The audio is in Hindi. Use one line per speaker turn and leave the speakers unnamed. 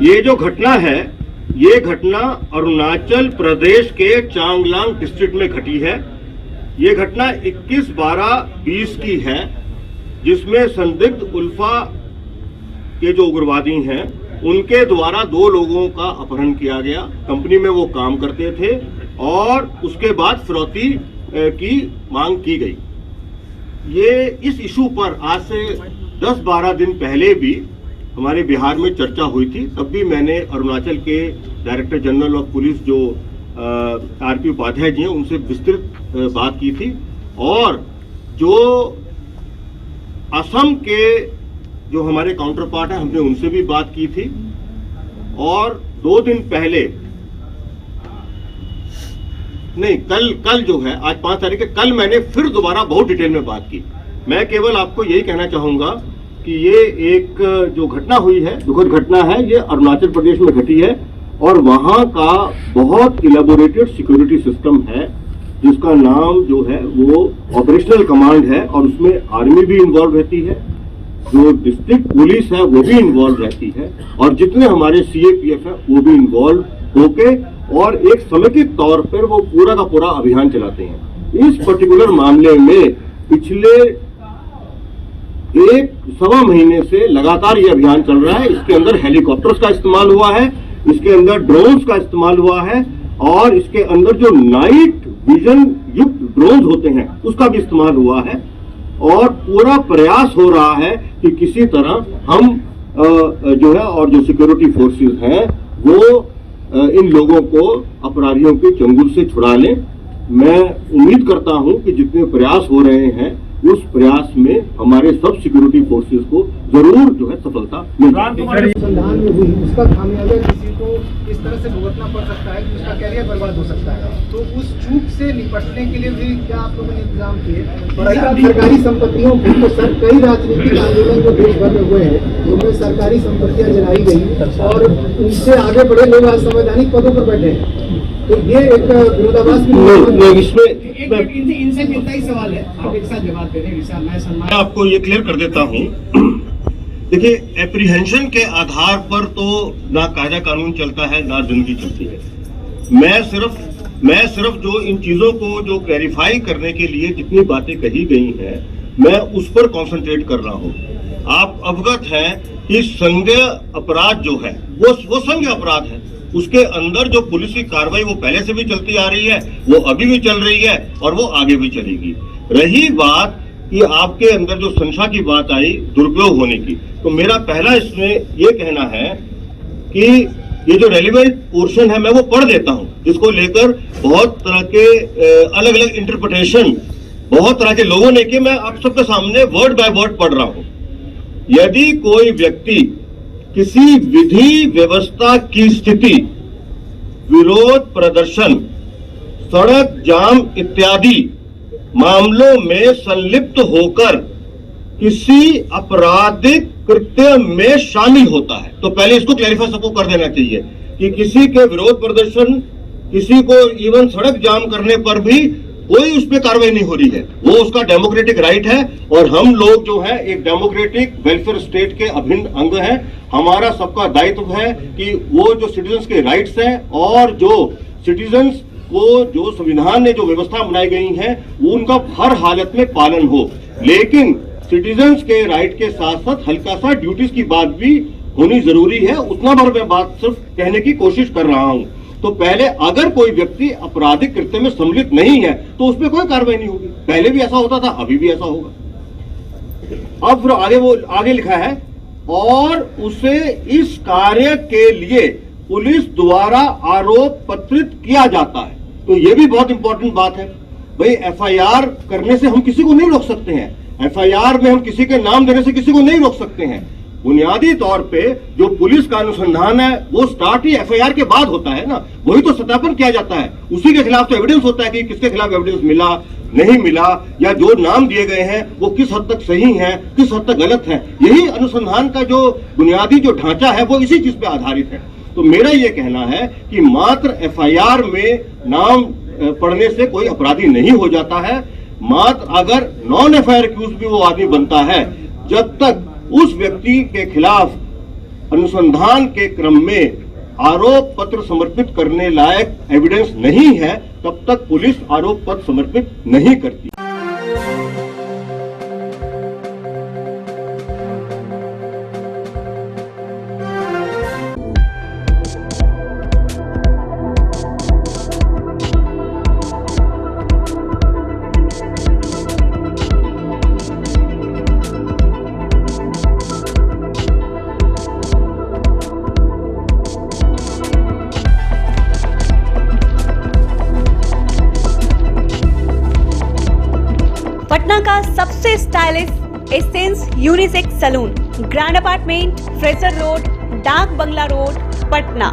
ये जो घटना है, ये घटना अरुणाचल प्रदेश के चांगलांग डिस्ट्रिक्ट में घटी है। ये घटना 21/12/20 की है, जिसमें संदिग्ध उल्फा के जो उग्रवादी हैं उनके द्वारा 2 लोगों का अपहरण किया गया। कंपनी में वो काम करते थे और उसके बाद फिरौती की मांग की गई। ये इस इशू पर आज से 10-12 दिन पहले भी हमारे बिहार में चर्चा हुई थी। तब भी मैंने अरुणाचल के डायरेक्टर जनरल ऑफ पुलिस जो आरपी उपाध्याय जी हैं उनसे विस्तृत बात की थी, और जो असम के जो हमारे काउंटर पार्ट है हमने उनसे भी बात की थी। और 2 दिन पहले नहीं, कल जो है, आज 5 तारीख है, कल मैंने फिर दोबारा बहुत डिटेल में बात की। मैं केवल आपको यही कहना चाहूंगा कि ये एक जो घटना हुई है, दुखद घटना है, ये अरुणाचल प्रदेश में घटी है और वहां का बहुत इलेबोरेटेड सिक्योरिटी सिस्टम है, जिसका नाम जो है वो ऑपरेशनल कमांड है, और उसमें आर्मी भी इन्वॉल्व रहती है, जो डिस्ट्रिक्ट पुलिस है वो भी इन्वॉल्व रहती है, और जितने हमारे सीएपीएफ है वो भी इन्वॉल्व होके और एक समेकित तौर पर वो पूरा का पूरा अभियान चलाते हैं। इस पर्टिकुलर मामले में पिछले 1-1.25 महीने से लगातार ये अभियान चल रहा है। इसके अंदर हेलीकॉप्टर्स का इस्तेमाल हुआ है, इसके अंदर ड्रोन्स का इस्तेमाल हुआ है, और इसके अंदर जो नाइट विजन युक्त ड्रोन्स होते हैं उसका भी इस्तेमाल हुआ है, और पूरा प्रयास हो रहा है कि किसी तरह हम जो है और जो सिक्योरिटी फोर्सेस हैं वो इन लोगों को अपराधियों के चंगुल से छुड़ा लें। मैं उम्मीद करता हूं कि जितने प्रयास हो रहे हैं उस प्रयास में हमारे सब सिक्योरिटी फोर्सेस को जरूर जो है सफलता मिलेगी।
संधान में हुई उसका खामियाजा किसी को इस तरह से भुगतना पड़ सकता है कि उसका कैरियर बर्बाद हो सकता है, तो उस चूक से निपटने के लिए भी क्या आप लोगों ने इंतजाम किए? और सरकारी संपत्तियों की तो सर कई राजनीतिक आंदोलन जो देश भर में हुए हैं उनमें सरकारी संपत्तियां जलाई गई और उनसे आगे बढ़े लोग आज संवैधानिक पदों पर बैठे हैं, तो ये एक विरोधाभास भी इसमें इनसे मिलता ही सवाल है। आप एक साथ जवाब दे दें। मैं
आपको ये क्लियर कर देता हूं। देखिए, एप्रीहेंशन के आधार पर तो ना कायदा कानून चलता है ना जिंदगी चलती है। मैं सिर्फ जो इन चीजों को जो क्लैरिफाई करने के लिए जितनी बातें कही गई हैं मैं उस पर कॉन्सेंट्रेट कर रहा हूं। आप अवगत हैं कि संज्ञेय अपराध जो है वो संज्ञेय अपराध है। उसके अंदर जो पुलिस की कार्रवाई वो पहले से भी चलती आ रही है, वो अभी भी चल रही है और वो आगे भी चलेगी। रही बात कि आपके अंदर जो संशय की बात आई दुरुपयोग होने की, तो मेरा पहला इसमें ये कहना है कि ये जो रेलिवेंट पोर्शन है मैं वो पढ़ देता हूं, जिसको लेकर बहुत तरह के अलग अलग इंटरप्रिटेशन बहुत तरह के लोगों ने किए। मैं आप सबके सामने वर्ड बाय वर्ड पढ़ रहा हूं। यदि कोई व्यक्ति किसी विधि व्यवस्था की स्थिति, विरोध प्रदर्शन, सड़क जाम इत्यादि मामलों में संलिप्त होकर किसी आपराधिक कृत्य में शामिल होता है, तो पहले इसको क्लैरिफाई सबको कर देना चाहिए कि किसी के विरोध प्रदर्शन, किसी को इवन सड़क जाम करने पर भी कोई उस पर कार्रवाई नहीं हो रही है। वो उसका डेमोक्रेटिक राइट है, और हम लोग जो है एक डेमोक्रेटिक वेलफेयर स्टेट के अभिन्न अंग हैं। हमारा सबका दायित्व है कि वो जो सिटीजन्स के राइट्स हैं और जो सिटीजन्स को जो संविधान ने जो व्यवस्था बनाई गई है वो उनका हर हालत में पालन हो। लेकिन सिटीजन्स के राइट के साथ साथ हल्का सा ड्यूटीज की बात भी होनी जरूरी है। उतना भर मैं बात सिर्फ कहने की कोशिश कर रहा हूं। तो पहले अगर कोई व्यक्ति आपराधिक कृत्य में सम्मिलित नहीं है तो उस पर कोई कार्रवाई नहीं होगी। पहले भी ऐसा होता था, अभी भी ऐसा होगा। अब फिर आगे लिखा है, और उसे इस कार्य के लिए पुलिस द्वारा आरोप पत्रित किया जाता है। तो ये भी बहुत इंपॉर्टेंट बात है। भाई, एफआईआर करने से हम किसी को नहीं रोक सकते हैं, एफआईआर में हम किसी के नाम देने से किसी को नहीं रोक सकते हैं। बुनियादी तौर पे जो पुलिस का अनुसंधान है वो स्टार्ट ही एफआईआर के बाद होता है ना, वही तो सत्यापन किया जाता है। उसी के खिलाफ तो एविडेंस होता है कि किसके खिलाफ एविडेंस मिला, नहीं मिला, या जो नाम दिए गए हैं वो किस हद तक सही है, किस हद तक गलत है। यही अनुसंधान का जो बुनियादी जो ढांचा है वो इसी चीज पे आधारित है। तो मेरा ये कहना है कि मात्र एफआईआर में नाम पढ़ने से कोई अपराधी नहीं हो जाता है। मात्र अगर नॉन एफआईआर एक्यूज भी वो आदमी बनता है, जब तक उस व्यक्ति के खिलाफ अनुसंधान के क्रम में आरोप पत्र समर्पित करने लायक एविडेंस नहीं है, तब तक पुलिस आरोप पत्र समर्पित नहीं करती।
पटना का सबसे stylish essence unisex salon, grand apartment, Fraser road, Dak Bungalow road, Patna.